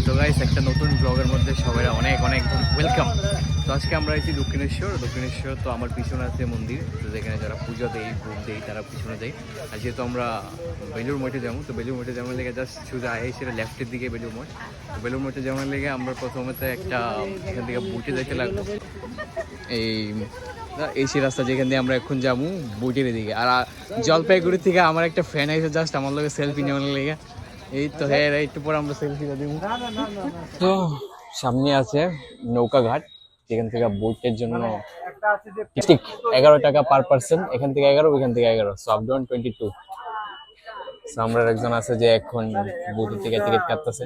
তো গাইস একটা নতুন ব্লগের মধ্যে সবাই অনেক অনেক ওয়েলকাম। তো আজকে আমরা এসেছি দক্ষিণেশ্বর। তো আমার পিছনে আছে মন্দির, তো যেখানে যারা পূজা দেয় ভোগ দেয় তারা পিছনে দেয়। আর যেহেতু আমরা বেলুর মঠে যাবো, তো বেলুর মঠে যাওয়ার লেগে জাস্ট সোজা এসে লেফটের দিকে বেলুর মঠ। তো বেলুর মঠে যাওয়ার লেগে আমরা প্রথমত একটা এখান থেকে বুটে যাইতে লাগলো। এই এসি রাস্তা যেখান দিয়ে আমরা এখন যাবো বুটের দিকে। আর জলপাইগুড়ি থেকে আমার একটা ফ্যান আছে জাস্ট আমার লোকের সেলফি নেওয়ার লেগে। এই তো হ্যাঁ, একটু পর আমরা সেলফি দিব। তো সামনে আছে নৌকা ঘাট, যেখান থেকে বোটের জন্য ঠিক 11 টাকা পার পার্সন। এখান থেকে 11, ওইখান থেকে 11, সো আপ ডাউন 22। আমরা একজন আছে যে এখন বোটের থেকে টিকিট কাটতেছে,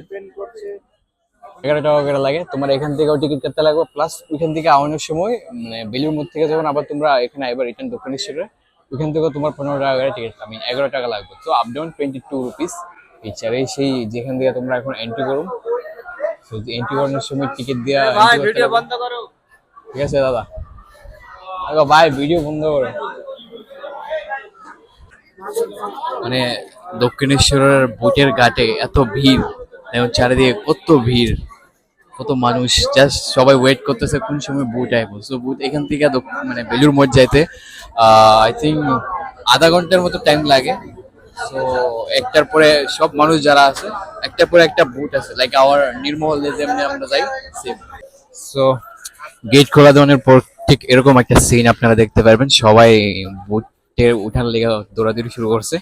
11 টাকা করে লাগে। তোমার এখান থেকেও টিকিট কাটতে লাগবে, প্লাস ওইখান থেকে আওয়ানোর সময় মানে বেলুর মঠ থেকে যখন আবার তোমরা এখানে এবার রিটার্ন দক্ষিণেশ্বরে, ওইখান থেকেও তোমার 15 টাকা করে টিকিট, 11 টাকা লাগবে। তো আপ ডাউন 22 রুপিস। এছাড়া সেই যেখান থেকে তোমরা এখন এন্ট্রি করো, এন্ট্রি করানোর সময় টিকিট দেওয়া, ভিডিও বন্ধ করো, ঠিক আছে দাদা? আগে ভাই ভিডিও বন্ধ করো। মানে দক্ষিণেশ্বরের বুটের ঘাটে এত ভিড়, এবং চারিদিকে কত ভিড়, কত মানুষ, জাস্ট সবাই ওয়েট করতেছে কোন সময় বুট আইব। সো বুট এখান থেকে মানে বেলুর মঠ যাইতে আই থিঙ্ক আধা ঘন্টার মতো টাইম লাগে। সো একটার পরে সব মানুষ যারা আছে একটার পরে একটা বুট আছে, লাইক আওয়ার নির্মল যেমনি আমরা যাই সেম। সো গেট খোলা দেওয়ার পর ঠিক এরকম একটা সিন আপনারা দেখতে পারবেন, সবাই বুটের উঠার লেগে দৌড়াদৌড়ি শুরু করছে।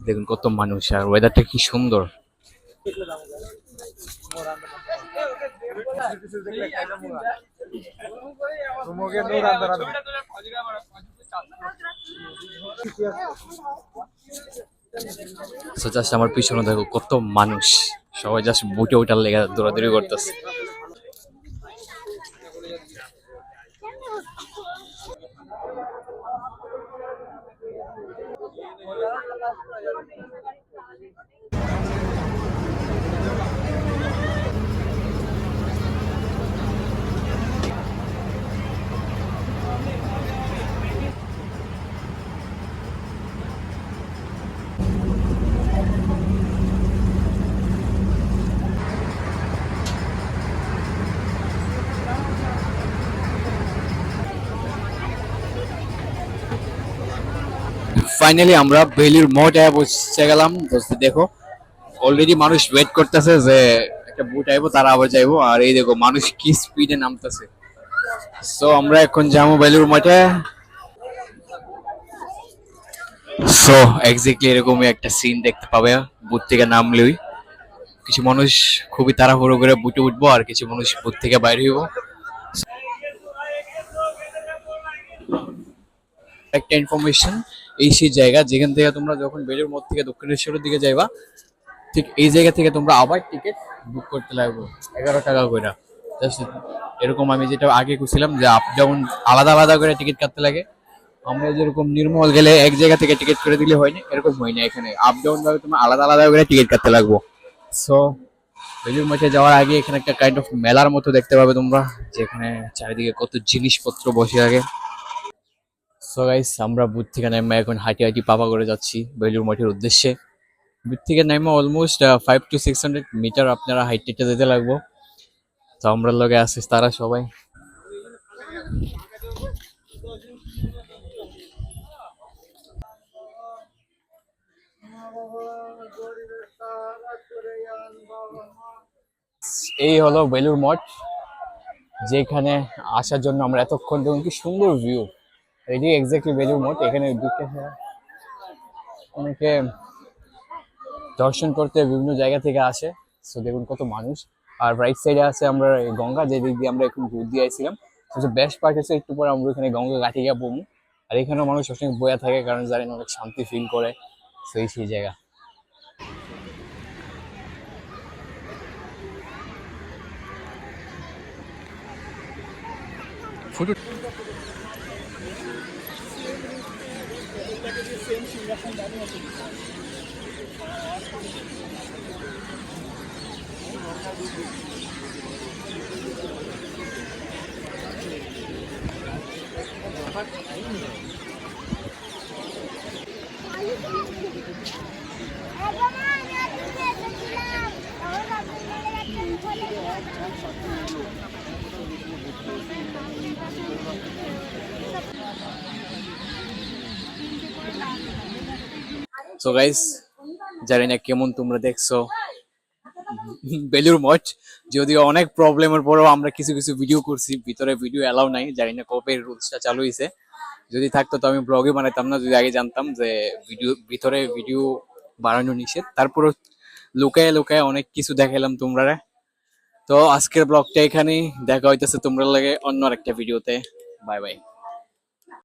দেখুন কত মানুষ, আর ওয়েদারটা কি সুন্দর। সো জাস্ট আমার পিছনে দেখো কত মানুষ, সবাই জাস্ট বুটে ওঠার লেগে দৌড়াদৌড়ি করতেছে। ফাইনালি আমরা বেলুর মঠ পৌঁছে গেলাম। দেখো অলরেডি মানুষ ওয়েট করতেছে যে একটা বুট আইবো, তারা আবার যাইবো। আর এই দেখো মানুষ কি স্পিডে নামতেছে। সো আমরা এখন যাবো বেলুর মঠে। সো এক্স্যাক্টলি এরকমই একটা সিন দেখতে পাবে বুট থেকে নামলেই। কিছু মানুষ খুবই তাড়াহুড়ো করে বুটে উঠবো, আর কিছু মানুষ বুট থেকে বাইরে হইব। একটা ইনফরমেশন, এই সেই জায়গা যেখান থেকে তোমরা যখন বেলুর মঠ থেকে দক্ষিণেশ্বরের দিকে যাইবা, ঠিক এই জায়গা থেকে তোমরা আবার টিকিট বুক করতে লাগবে 11 টাকা করে। জাস্ট এরকম আমি যেটা আগে খুঁজছিলাম যে আপ ডাউন আলাদা আলাদা করে টিকিট কাটতে লাগে। আমরা যেরকম নির্মল গেলে এক জায়গা থেকে টিকিট করে দিলে হয় না, এরকম হয় না, এখানে আপ ডাউন ভাবে তোমার আলাদা আলাদা করে টিকিট কাটতে লাগবো। সো বেলুর মঠে যাওয়ার আগে এখানে একটা কাইন্ড অফ মেলার মতো দেখতে পাবে তোমরা, যেখানে চারিদিকে কত জিনিসপত্র বসে থাকে। সো গাইস আমরা বুথ থেকে নেমে এখন হাঁটি হাঁটি পাপা করে যাচ্ছি বেলুর মঠের উদ্দেশ্যে। বুথ থেকে নেমে অলমোস্ট 500 to 600 মিটার আপনারা হাইট যেতে লাগবো। তো আমরা লগে আছি তারা সবাই। এই হলো বেলুর মঠ, যেখানে আসার জন্য আমরা এতক্ষণ দেখুন কি সুন্দর ভিউ। এটি এক্স্যাক্টলি বেলুর মঠ। এখানে অনেকে দর্শন করতে বিভিন্ন জায়গা থেকে আসে। সো দেখুন কত মানুষ। আর রাইট সাইডে আছে আমরা গঙ্গা, যে দিক দিয়ে আমরা এখন ঘুর দিয়ে আসছিলাম। বেস্ট পার্ট হচ্ছে একটু পরে আমরা এখানে গঙ্গা ঘাটে গিয়ে বমু। আর এখানেও মানুষ সবসময় বয়া থাকে, কারণ জানেন অনেক শান্তি ফিল করে। সেই জায়গা। ফুটু সো গাইস, জানি না কেমন তোমরা দেখছো বেলুর মঠ, যদিও অনেক প্রবলেমের পরেও আমরা কিছু কিছু ভিডিও করছি, ভিতরে ভিডিও এলাও নাই, জানি না কবে রুলসটা চালু হয়েছে। যদি থাকতো তো আমি ব্লগে বানাতাম না, যদি আগে জানতাম যে ভিডিও ভিতরে ভিডিও বানানো নিষেধ। তারপরে লুকায় লুকায় অনেক কিছু দেখাইলাম তোমরা। তো আজকের ব্লগটা এখানেই, দেখা হইতেছে তোমরা লাগে অন্য একটা ভিডিওতে। Bye bye.